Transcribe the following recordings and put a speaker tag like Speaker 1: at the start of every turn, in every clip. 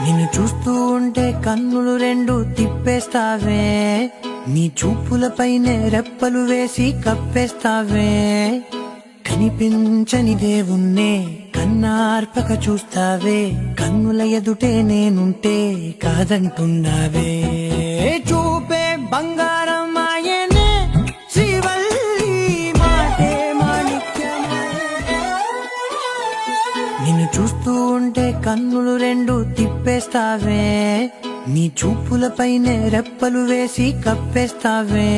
Speaker 1: నిన్ను చూస్తూ ఉంటే కన్నులు రెండు తిప్పేస్తావే, నీ చూపులపైనే రెప్పలు వేసి కప్పేస్తావే. కనిపించని దేవుణ్ణే కన్నార్పక చూస్తావే, కన్నుల ఎదుటే నేనుంటే కాదంటున్నావే. చూపే బంగారం ఆయనే, శ్రీవల్లి మాటే మాణిక్యమాయనే. నిన్ను చూస్తూ ఉంటే కన్నులు రెండు తిప్పేస్తావే, నీ చూపులపైనే రెప్పలు వేసి కప్పేస్తావే.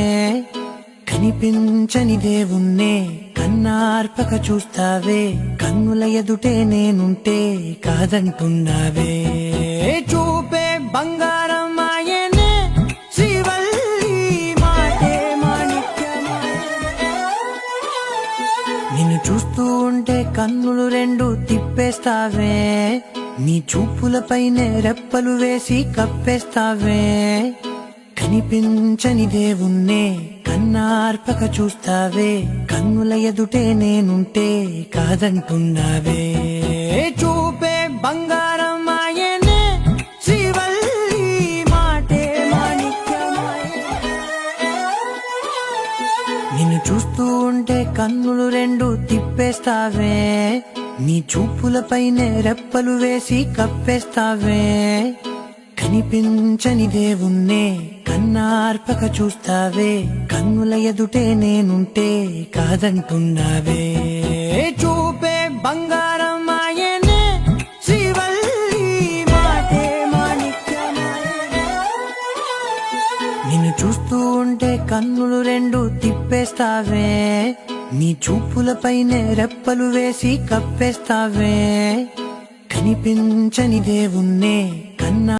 Speaker 1: కనిపించని దేవుణ్ణే కన్నార్పక చూస్తావే, కన్నుల ఎదుటే నేనుంటే కాదంటున్నావే. చూపే బంగారం ఆయనే, శ్రీవల్లి మాటే మాణిక్యమాయనే. నిన్ను చూస్తూ ఉంటే కన్నులు రెండు తిప్పేస్తావే, నీ చూపులపైనే రెప్పలు వేసి కప్పేస్తావే. కనిపించని దేవుణ్ణే కన్నార్పక చూస్తావే, కన్నుల ఎదుటే నేనుంటే కాదంటున్నావే. చూపే బంగారం ఆయనే, శ్రీవల్లి మాటే మాణిక్యమాయనే. నిన్ను చూస్తూ ఉంటే కన్నులు రెండు తిప్పేస్తావే, నీ చూపులపైనే రెప్పలు వేసి కప్పేస్తావే. కనిపించని దేవుణ్ణే కన్నార్పక చూస్తావే, కన్నుల ఎదుటే నేనుంటే కాదంటున్నావే. చూపే బంగారం ఆయనే, శ్రీవల్లి మాటే మాణిక్యమాయనే. నిన్ను చూస్తూ ఉంటే కన్నులు రెండు తిప్పేస్తావే, నీ చూపులపైనే రెప్పలు వేసి కప్పేస్తావే. కనిపించని దేవుణ్ణే కన్నా